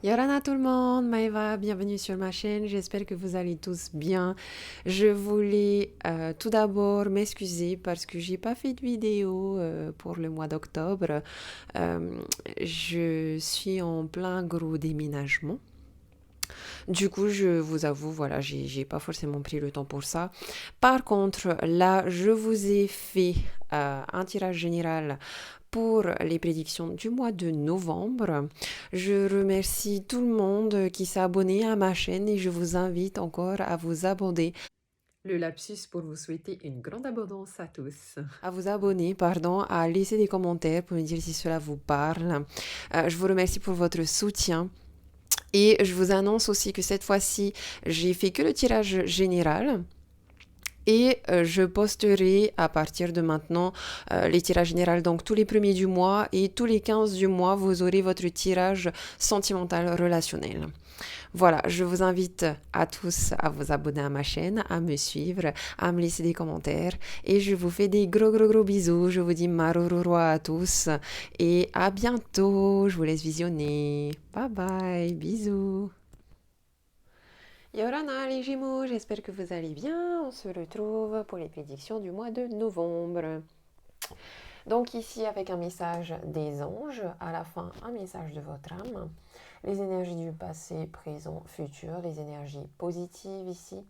Yorana tout le monde, Maëva, bienvenue sur ma chaîne, j'espère que vous allez tous bien. Je voulais tout d'abord m'excuser parce que j'ai pas fait de vidéo pour le mois d'octobre. Euh, je suis en plein gros déménagement. Du coup, je vous avoue, voilà, j'ai pas forcément pris le temps pour ça. Par contre, là, je vous ai fait un tirage général pour les prédictions du mois de novembre. Je remercie tout le monde qui s'est abonné à ma chaîne et je vous invite encore à vous abonner. Le lapsus pour vous souhaiter une grande abondance à tous. À vous abonner, pardon, à laisser des commentaires pour me dire si cela vous parle. Je vous remercie pour votre soutien. Et je vous annonce aussi que cette fois-ci, j'ai fait que le tirage général. Et je posterai à partir de maintenant les tirages généraux, donc tous les premiers du mois et tous les 15 du mois, vous aurez votre tirage sentimental relationnel. Voilà, je vous invite à tous à vous abonner à ma chaîne, à me suivre, à me laisser des commentaires et je vous fais des gros gros gros bisous. Je vous dis marororo à tous et à bientôt. Je vous laisse visionner. Bye bye, bisous. Yorana les Gémeaux, j'espère que vous allez bien. On se retrouve pour les prédictions du mois de novembre. Donc ici avec un message des anges, à la fin un message de votre âme. Les énergies du passé, présent, futur, les énergies positives ici,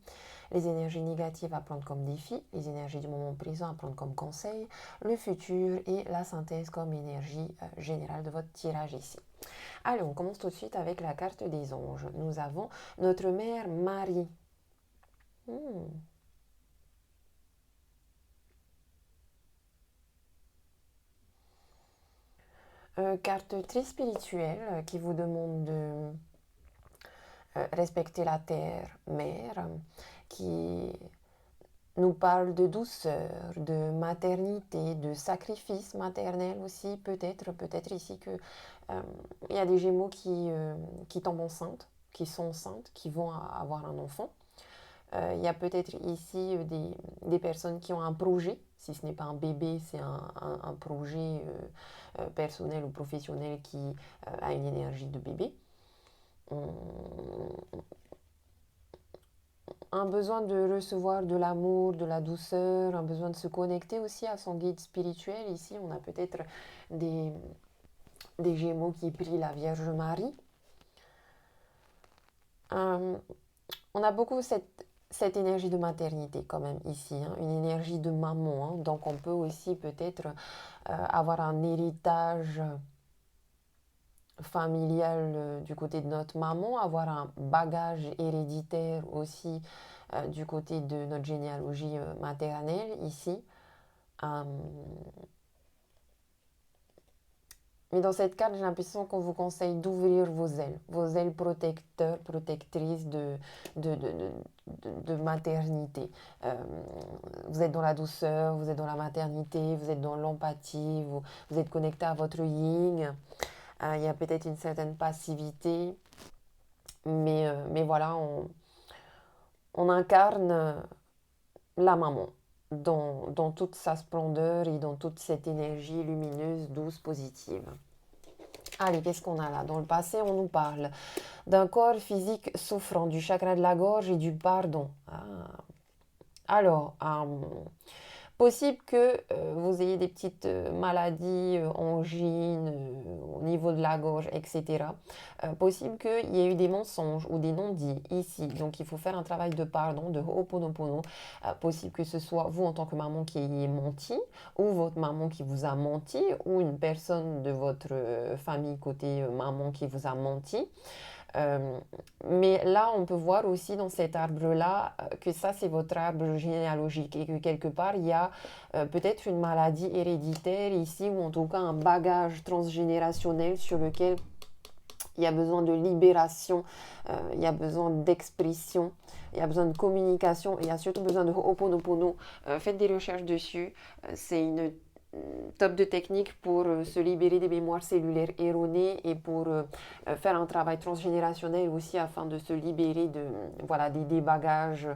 les énergies négatives à prendre comme défi, les énergies du moment présent à prendre comme conseil, le futur et la synthèse comme énergie générale de votre tirage ici. Allez, on commence tout de suite avec la carte des anges. Nous avons notre mère Marie. Hmm. Carte très spirituelle qui vous demande de respecter la terre mère, qui nous parle de douceur, de maternité, de sacrifice maternel aussi, peut-être ici que il y a des Gémeaux qui tombent enceintes, qui sont enceintes, qui vont avoir un enfant. Il y a peut-être ici des personnes qui ont un projet, si ce n'est pas un bébé, c'est un projet personnel ou professionnel qui a une énergie de bébé. Un besoin de recevoir de l'amour, de la douceur, un besoin de se connecter aussi à son guide spirituel. Ici, on a peut-être des, des Gémeaux qui prient la Vierge Marie. Euh, on a beaucoup cette énergie de maternité quand même ici, hein, une énergie de maman. Hein. Donc on peut aussi peut-être avoir un héritage familial du côté de notre maman, avoir un bagage héréditaire aussi du côté de notre généalogie maternelle ici. Euh, mais dans cette carte, j'ai l'impression qu'on vous conseille d'ouvrir vos ailes protecteurs, protectrices de maternité. Euh, vous êtes dans la douceur, vous êtes dans la maternité, vous êtes dans l'empathie, vous êtes connecté à votre yin. Il y a peut-être une certaine passivité, mais voilà, on incarne la maman dans toute sa splendeur et dans toute cette énergie lumineuse, douce, positive. Allez, qu'est-ce qu'on a là? Dans le passé, on nous parle d'un corps physique souffrant, du chakra de la gorge et du pardon. Ah. Alors, possible que vous ayez des petites maladies, angines au niveau de la gorge, etc. Possible qu'il y ait eu des mensonges ou des non-dits ici. Donc, il faut faire un travail de pardon, de ho'oponopono. Possible que ce soit vous en tant que maman qui ayez menti, ou votre maman qui vous a menti, ou une personne de votre famille côté maman qui vous a menti. Euh, mais là, on peut voir aussi dans cet arbre-là que ça, c'est votre arbre généalogique et que quelque part, il y a peut-être une maladie héréditaire ici ou en tout cas un bagage transgénérationnel sur lequel il y a besoin de libération, il y a besoin d'expression, il y a besoin de communication et il y a surtout besoin de Ho'oponopono. Faites des recherches dessus. C'est une top de techniques pour se libérer des mémoires cellulaires erronées et pour faire un travail transgénérationnel aussi afin de se libérer de, voilà, des bagages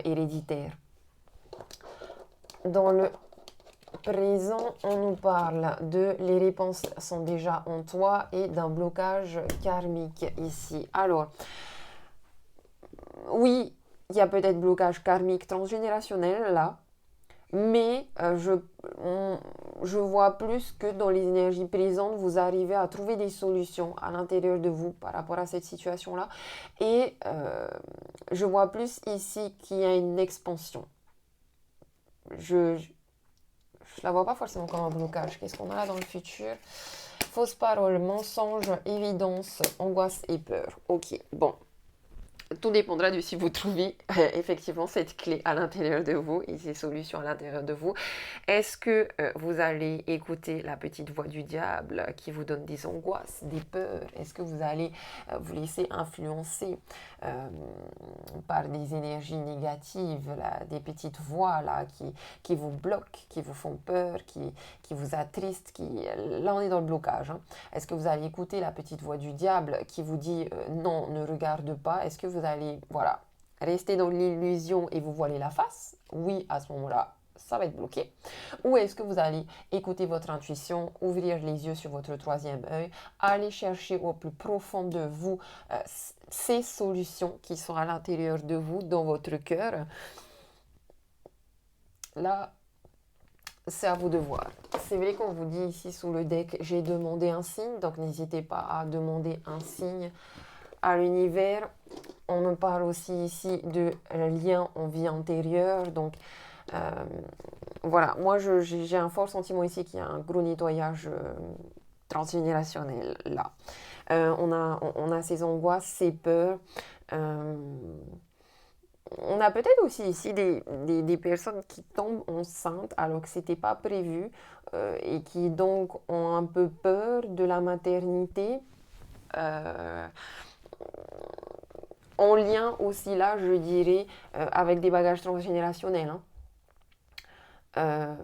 héréditaires. Dans le présent, on nous parle de les réponses sont déjà en toi et d'un blocage karmique ici. Alors, oui, il y a peut-être blocage karmique transgénérationnel là, mais je vois plus que dans les énergies présentes, vous arrivez à trouver des solutions à l'intérieur de vous par rapport à cette situation-là. Et je vois plus ici qu'il y a une expansion. Je la vois pas forcément comme un blocage. Qu'est-ce qu'on a là dans le futur? Fausse parole, mensonge, évidence, angoisse et peur. Ok, bon. Tout dépendra de si vous trouvez effectivement cette clé à l'intérieur de vous et ces solutions à l'intérieur de vous. Est-ce que vous allez écouter la petite voix du diable qui vous donne des angoisses, des peurs? Est-ce que vous allez vous laisser influencer par des énergies négatives, là, des petites voix là, qui vous bloquent, qui vous font peur, qui vous attristent, là on est dans le blocage. Hein. Est-ce que vous allez écouter la petite voix du diable qui vous dit non, ne regarde pas? Est-ce que vous allez, voilà, rester dans l'illusion et vous voiler la face? Oui, à ce moment-là, ça va être bloqué. Ou est-ce que vous allez écouter votre intuition, ouvrir les yeux sur votre troisième œil, aller chercher au plus profond de vous ces solutions qui sont à l'intérieur de vous, dans votre cœur? Là, c'est à vous de voir. C'est vrai qu'on vous dit ici sous le deck, j'ai demandé un signe, donc n'hésitez pas à demander un signe à l'univers. On me parle aussi ici de lien en vie antérieure, donc voilà, moi j'ai un fort sentiment ici qu'il y a un gros nettoyage transgénérationnel là. On a ces angoisses, ces peurs. On a peut-être aussi ici des personnes qui tombent enceintes alors que ce n'était pas prévu et qui donc ont un peu peur de la maternité. En lien aussi là, je dirais, avec des bagages transgénérationnels. Hein.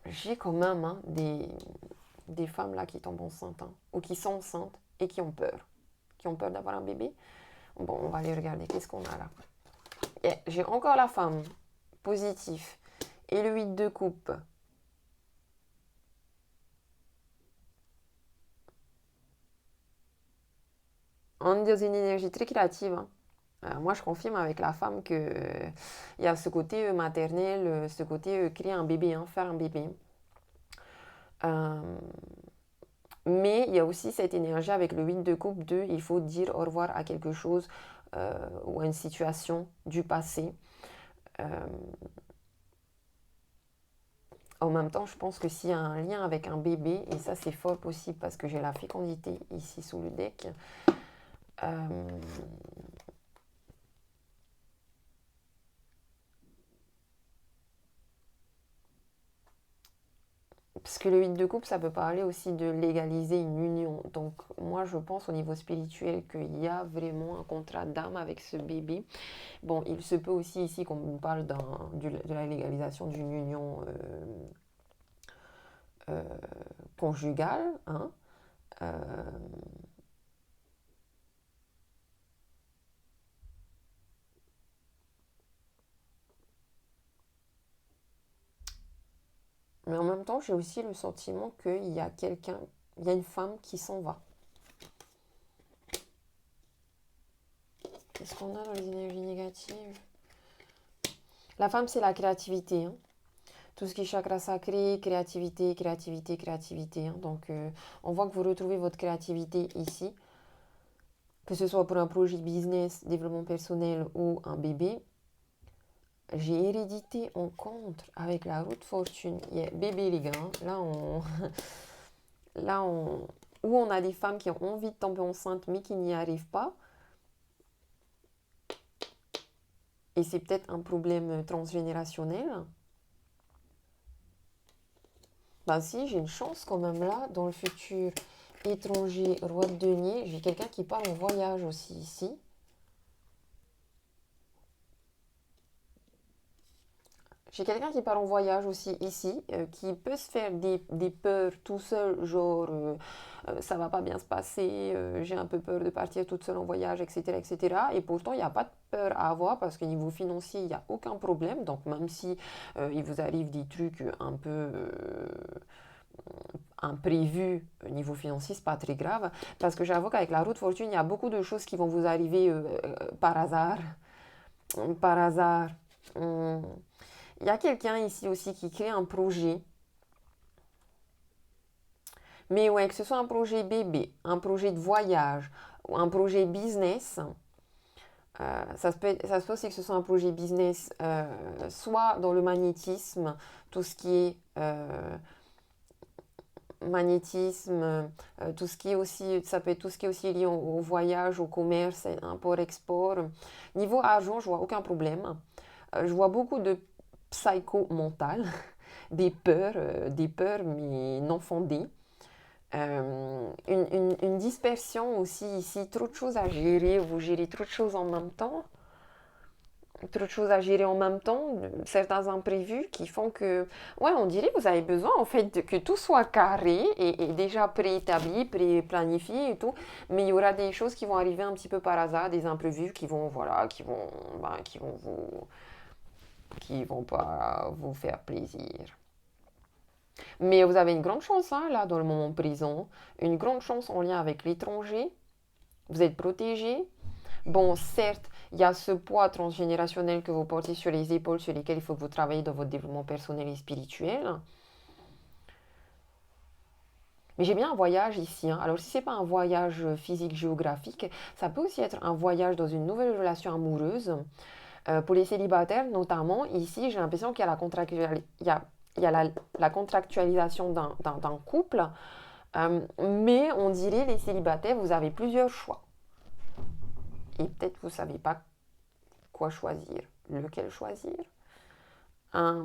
J'ai quand même hein, des femmes là qui tombent enceintes hein, ou qui sont enceintes et qui ont peur d'avoir un bébé. Bon, on va aller regarder qu'est-ce qu'on a là. Yeah, j'ai encore la femme positif et le 8 de coupe. On est dans une énergie très créative. Hein. Moi, je confirme avec la femme que il y a ce côté maternel, ce côté créer un bébé, hein, faire un bébé. Mais il y a aussi cette énergie avec le 8 de coupe de il faut dire au revoir à quelque chose ou à une situation du passé. En même temps, je pense que s'il y a un lien avec un bébé, et ça c'est fort possible parce que j'ai la fécondité ici sous le deck, parce que le 8 de coupe, ça peut parler aussi de légaliser une union. Donc moi, je pense au niveau spirituel qu'il y a vraiment un contrat d'âme avec ce bébé. Bon, il se peut aussi ici qu'on parle de la légalisation d'une union conjugale. Hein. Mais en même temps, j'ai aussi le sentiment qu'il y a quelqu'un, il y a une femme qui s'en va. Qu'est-ce qu'on a dans les énergies négatives? La femme, c'est la créativité. Hein. Tout ce qui est chakra sacré, créativité, créativité, créativité. Hein. Donc, on voit que vous retrouvez votre créativité ici. Que ce soit pour un projet business, développement personnel ou un bébé. J'ai hérédité en contre avec la roue de fortune. Yeah, bébé les gars, hein. Où on a des femmes qui ont envie de tomber enceinte mais qui n'y arrivent pas. Et c'est peut-être un problème transgénérationnel. Ben si, j'ai une chance quand même là, dans le futur étranger, roi de denier. J'ai quelqu'un qui part en voyage aussi ici. J'ai quelqu'un qui part en voyage aussi ici, qui peut se faire des peurs tout seul, genre ça va pas bien se passer, j'ai un peu peur de partir toute seule en voyage, etc. etc. Et pourtant, il n'y a pas de peur à avoir parce qu'au niveau financier, il n'y a aucun problème. Donc même si il vous arrive des trucs un peu imprévus au niveau financier, c'est pas très grave. Parce que j'avoue qu'avec la route fortune, il y a beaucoup de choses qui vont vous arriver par hasard. Par hasard. Hum. Il y a quelqu'un ici aussi qui crée un projet. Mais ouais, que ce soit un projet bébé, un projet de voyage ou un projet business, ça se peut aussi que ce soit un projet business, soit dans le magnétisme, tout ce qui est magnétisme, tout ce qui est aussi, ça peut être tout ce qui est aussi lié au voyage, au commerce, import-export. Niveau argent, je vois aucun problème. Je vois beaucoup de psycho mental, des peurs mais non fondées. Une dispersion aussi ici, trop de choses à gérer, vous gérez trop de choses en même temps, trop de choses à gérer en même temps, certains imprévus qui font que, ouais, on dirait que vous avez besoin en fait que tout soit carré et déjà préétabli, pré-planifié et tout, mais il y aura des choses qui vont arriver un petit peu par hasard, des imprévus qui vont, voilà, qui vont pas vous faire plaisir. Mais vous avez une grande chance, hein, là, dans le moment présent. Une grande chance en lien avec l'étranger. Vous êtes protégé. Bon, certes, il y a ce poids transgénérationnel que vous portez sur les épaules, sur lesquels il faut que vous travaillez dans votre développement personnel et spirituel. Mais j'ai bien un voyage ici, hein. Alors, si ce n'est pas un voyage physique géographique, ça peut aussi être un voyage dans une nouvelle relation amoureuse. Pour les célibataires, notamment, ici, j'ai l'impression qu'il y a la contractualisation d'un couple. Mais on dirait les célibataires, vous avez plusieurs choix. Et peut-être vous ne savez pas quoi choisir, lequel choisir. Euh,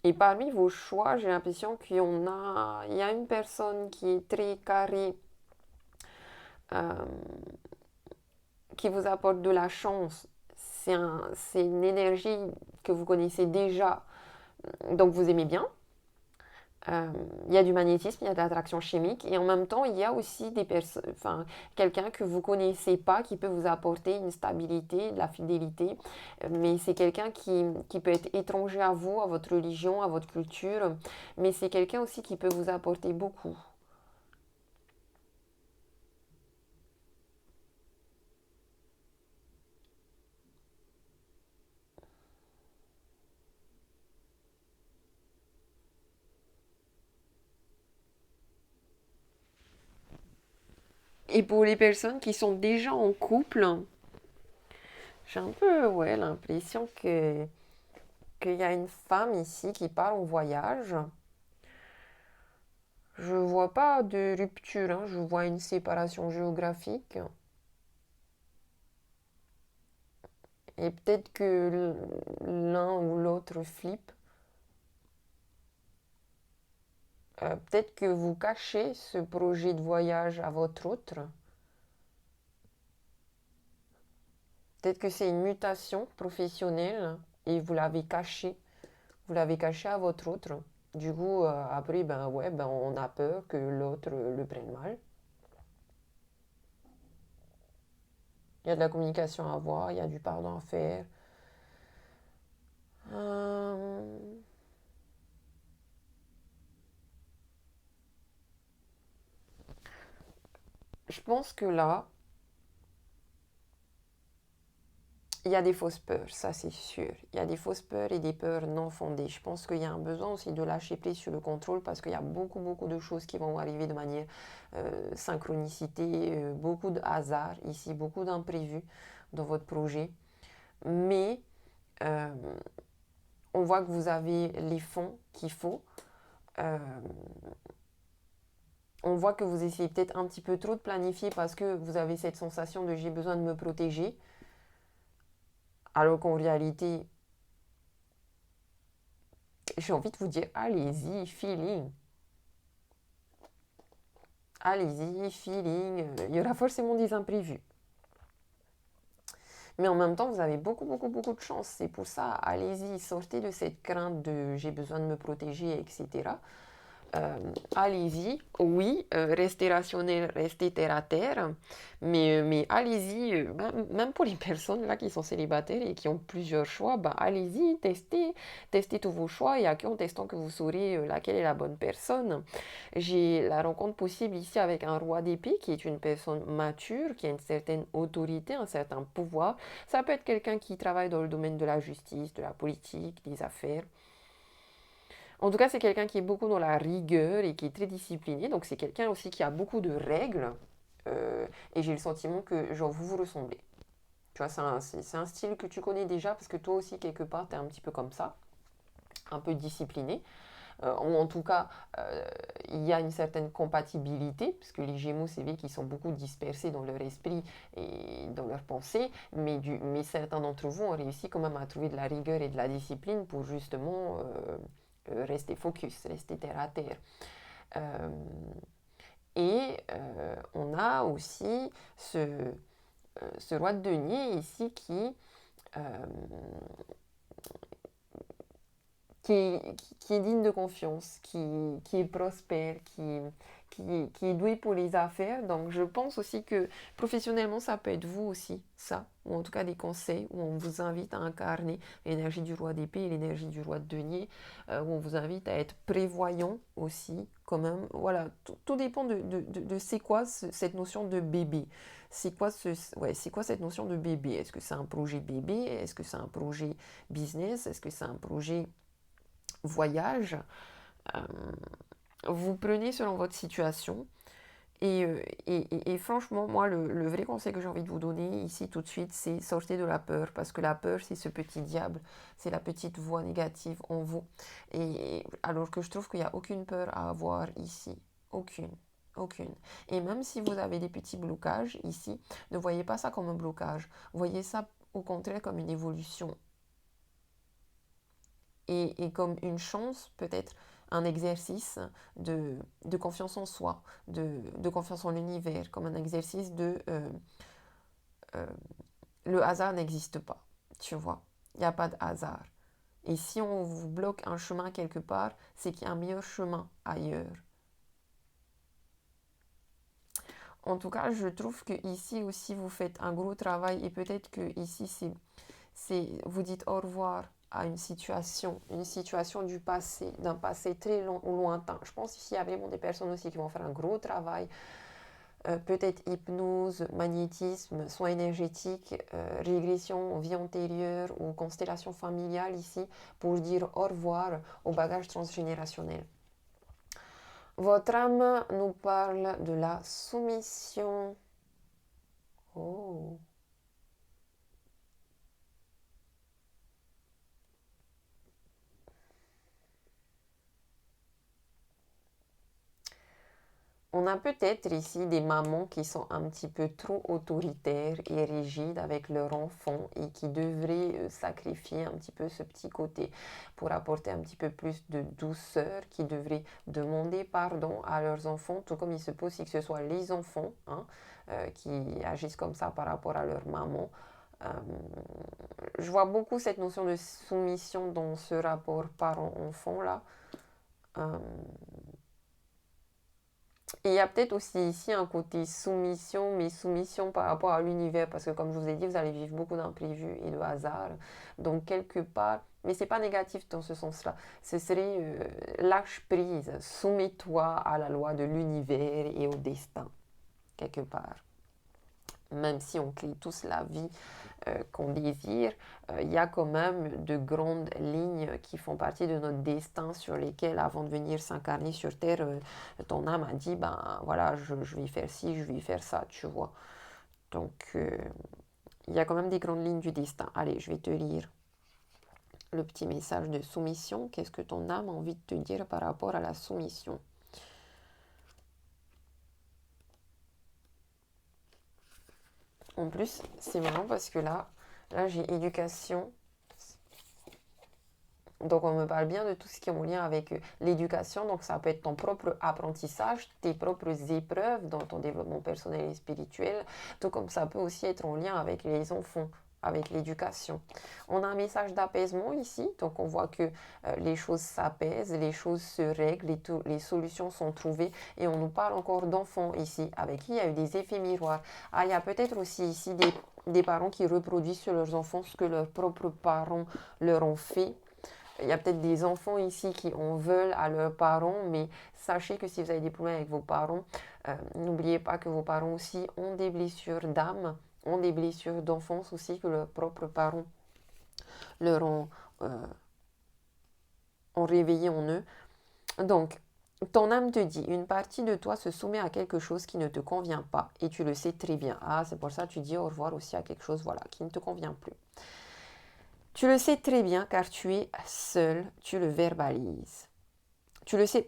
et parmi vos choix, j'ai l'impression il y a une personne qui est très carrée, euh, qui vous apporte de la chance. C'est une énergie que vous connaissez déjà, donc vous aimez bien. Il y a du magnétisme, il y a de l'attraction chimique, et en même temps, il y a aussi enfin, quelqu'un que vous connaissez pas qui peut vous apporter une stabilité, de la fidélité, mais c'est quelqu'un qui peut être étranger à vous, à votre religion, à votre culture, mais c'est quelqu'un aussi qui peut vous apporter beaucoup. Et pour les personnes qui sont déjà en couple, j'ai un peu ouais, l'impression qu'il y a une femme ici qui part en voyage. Je vois pas de rupture, hein, je vois une séparation géographique. Et peut-être que l'un ou l'autre flippe. Peut-être que vous cachez ce projet de voyage à votre autre. Peut-être que c'est une mutation professionnelle et vous l'avez caché. Vous l'avez caché à votre autre. Du coup, après, ben ouais, ben on a peur que l'autre le prenne mal. Il y a de la communication à avoir, il y a du pardon à faire. Euh, je pense que là, il y a des fausses peurs, ça c'est sûr. Il y a des fausses peurs et des peurs non fondées. Je pense qu'il y a un besoin aussi de lâcher prise sur le contrôle parce qu'il y a beaucoup de choses qui vont arriver de manière synchronicité, beaucoup de hasard ici, beaucoup d'imprévus dans votre projet. Mais euh, on voit que vous avez les fonds qu'il faut. Euh, on voit que vous essayez peut-être un petit peu trop de planifier parce que vous avez cette sensation de j'ai besoin de me protéger. Alors qu'en réalité, j'ai envie de vous dire, allez-y, feeling. allez-y, feeling, il y aura forcément des imprévus. Mais en même temps, vous avez beaucoup, beaucoup, beaucoup de chance. C'est pour ça, allez-y, sortez de cette crainte de j'ai besoin de me protéger, etc. Allez-y, oui, restez rationnel, restez terre à terre, mais allez-y, même pour les personnes là qui sont célibataires et qui ont plusieurs choix, bah, allez-y, testez tous vos choix et à qu'en testant que vous saurez laquelle est la bonne personne. J'ai la rencontre possible ici avec un roi d'épée qui est une personne mature, qui a une certaine autorité, un certain pouvoir. Ça peut être quelqu'un qui travaille dans le domaine de la justice, de la politique, des affaires. En tout cas, c'est quelqu'un qui est beaucoup dans la rigueur et qui est très discipliné. Donc, c'est quelqu'un aussi qui a beaucoup de règles. Et j'ai le sentiment que, genre, vous vous ressemblez. Tu vois, c'est un style que tu connais déjà parce que toi aussi, quelque part, tu es un petit peu comme ça, un peu discipliné. Ou en tout cas, il y a une certaine compatibilité, parce que les Gémeaux, c'est vrai qu'ils sont beaucoup dispersés dans leur esprit et dans leurs pensées, mais certains d'entre vous ont réussi quand même à trouver de la rigueur et de la discipline pour justement rester focus, rester terre à terre. Euh, on a aussi ce roi de denier ici euh, qui est digne de confiance, qui est prospère, qui est doué pour les affaires. Donc je pense aussi que professionnellement, ça peut être vous aussi, ça, ou en tout cas des conseils où on vous invite à incarner l'énergie du roi d'épée et l'énergie du roi de denier, où on vous invite à être prévoyant aussi, quand même. Voilà, tout dépend de c'est quoi cette notion de bébé. C'est quoi cette notion de bébé? Est-ce que c'est un projet bébé? Est-ce que c'est un projet business? Est-ce que c'est un projet voyage, euh, vous prenez selon votre situation. Et franchement, moi, le vrai conseil que j'ai envie de vous donner ici tout de suite, c'est sortez de la peur. Parce que la peur, c'est ce petit diable, c'est la petite voix négative en vous. Et alors que je trouve qu'il n'y a aucune peur à avoir ici. Aucune. Aucune. Et même si vous avez des petits blocages ici, ne voyez pas ça comme un blocage. Voyez ça au contraire comme une évolution et comme une chance, peut-être un exercice de confiance en soi, de confiance en l'univers, comme un exercice euh, le hasard n'existe pas, tu vois, il n'y a pas de hasard. Et si on vous bloque un chemin quelque part, c'est qu'il y a un meilleur chemin ailleurs. En tout cas, je trouve que ici aussi vous faites un gros travail et peut-être que ici vous dites au revoir à une situation du passé, d'un passé très lointain. Je pense qu'il y a vraiment des personnes aussi qui vont faire un gros travail, peut-être hypnose, magnétisme, soins énergétiques, régression, vie antérieure ou constellation familiale ici, pour dire au revoir au bagage transgénérationnel. Votre âme nous parle de la soumission. Oh. On a peut-être ici des mamans qui sont un petit peu trop autoritaires et rigides avec leur enfant et qui devraient sacrifier un petit peu ce petit côté pour apporter un petit peu plus de douceur, qui devraient demander pardon à leurs enfants, tout comme il se peut aussi que ce soit les enfants qui agissent comme ça par rapport à leur maman. Euh, je vois beaucoup cette notion de soumission dans ce rapport parent-enfant là. Euh, Et il y a peut-être aussi ici un côté soumission, mais soumission par rapport à l'univers, parce que comme je vous ai dit, vous allez vivre beaucoup d'imprévus et de hasard. Donc quelque part, mais c'est pas négatif dans ce sens-là. Ce serait lâche prise, soumets-toi à la loi de l'univers et au destin, quelque part. Même si on crée tous la vie qu'on désire, il y a quand même de grandes lignes qui font partie de notre destin sur lesquelles, avant de venir s'incarner sur Terre, ton âme a dit, ben voilà, je vais faire ci, je vais faire ça, tu vois. Donc, il y a quand même des grandes lignes du destin. Allez, je vais te lire le petit message de soumission. Qu'est-ce que ton âme a envie de te dire par rapport à la soumission? En plus, c'est marrant parce que là j'ai éducation. Donc, on me parle bien de tout ce qui est en lien avec l'éducation. Donc, ça peut être ton propre apprentissage, tes propres épreuves dans ton développement personnel et spirituel. Tout comme ça peut aussi être en lien avec les enfants, avec l'éducation. On a un message d'apaisement ici. Donc, on voit que les choses s'apaisent, les choses se règlent, les solutions sont trouvées. Et on nous parle encore d'enfants ici, avec qui il y a eu des effets miroirs. Ah, il y a peut-être aussi ici des parents qui reproduisent sur leurs enfants ce que leurs propres parents leur ont fait. Il y a peut-être des enfants ici qui en veulent à leurs parents, mais sachez que si vous avez des problèmes avec vos parents, n'oubliez pas que vos parents aussi ont des blessures d'âme, ont des blessures d'enfance aussi que leurs propres parents leur ont réveillé en eux. Donc, ton âme te dit, une partie de toi se soumet à quelque chose qui ne te convient pas et tu le sais très bien. Ah, c'est pour ça que tu dis au revoir aussi à quelque chose, voilà, qui ne te convient plus. Tu le sais très bien car tu es seul, tu le verbalises. Tu le sais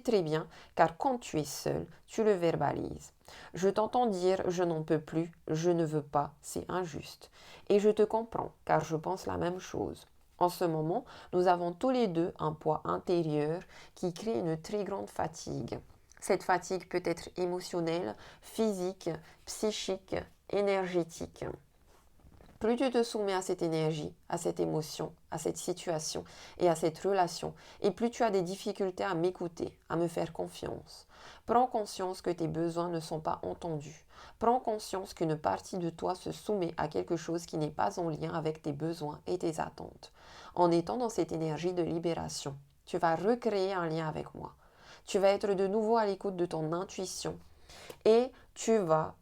très bien car quand tu es seul, tu le verbalises. Je t'entends dire je n'en peux plus, je ne veux pas, c'est injuste. Et je te comprends car je pense la même chose. En ce moment, nous avons tous les deux un poids intérieur qui crée une très grande fatigue. Cette fatigue peut être émotionnelle, physique, psychique, énergétique. Plus tu te soumets à cette énergie, à cette émotion, à cette situation et à cette relation, et plus tu as des difficultés à m'écouter, à me faire confiance. Prends conscience que tes besoins ne sont pas entendus. Prends conscience qu'une partie de toi se soumet à quelque chose qui n'est pas en lien avec tes besoins et tes attentes. En étant dans cette énergie de libération, tu vas recréer un lien avec moi. Tu vas être de nouveau à l'écoute de ton intuition et tu vas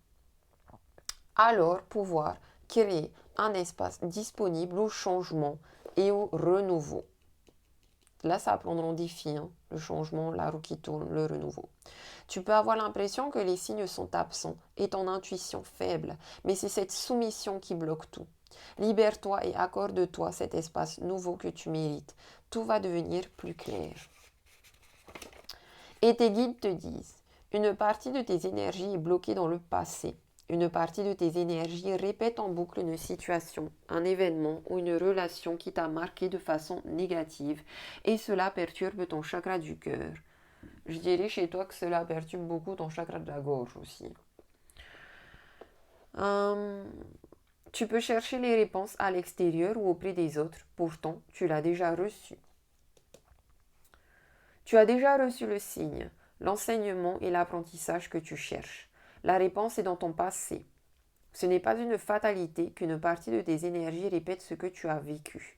alors pouvoir créer un espace disponible au changement et au renouveau. Là, ça va prendre en défi, hein, le changement, la roue qui tourne, le renouveau. Tu peux avoir l'impression que les signes sont absents et ton intuition faible, mais c'est cette soumission qui bloque tout. Libère-toi et accorde-toi cet espace nouveau que tu mérites. Tout va devenir plus clair. Et tes guides te disent, une partie de tes énergies est bloquée dans le passé. Une partie de tes énergies répète en boucle une situation, un événement ou une relation qui t'a marqué de façon négative et cela perturbe ton chakra du cœur. Je dirais chez toi que cela perturbe beaucoup ton chakra de la gorge aussi. Tu peux chercher les réponses à l'extérieur ou auprès des autres, pourtant tu l'as déjà reçu. Tu as déjà reçu le signe, l'enseignement et l'apprentissage que tu cherches. La réponse est dans ton passé. Ce n'est pas une fatalité qu'une partie de tes énergies répète ce que tu as vécu.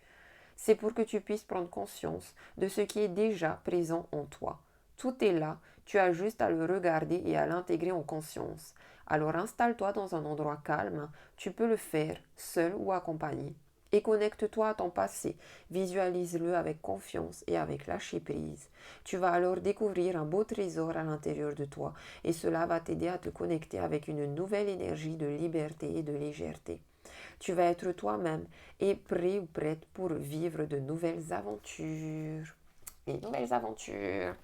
C'est pour que tu puisses prendre conscience de ce qui est déjà présent en toi. Tout est là, tu as juste à le regarder et à l'intégrer en conscience. Alors installe-toi dans un endroit calme, tu peux le faire seul ou accompagné. Et connecte-toi à ton passé, visualise-le avec confiance et avec lâcher prise. Tu vas alors découvrir un beau trésor à l'intérieur de toi et cela va t'aider à te connecter avec une nouvelle énergie de liberté et de légèreté. Tu vas être toi-même et prêt ou prête pour vivre de nouvelles aventures. Les nouvelles aventures.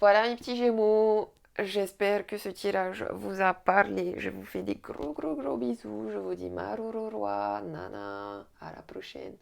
Voilà mes petits Gémeaux. J'espère que ce tirage vous a parlé. Je vous fais des gros bisous. Je vous dis marororoi, nana. À la prochaine.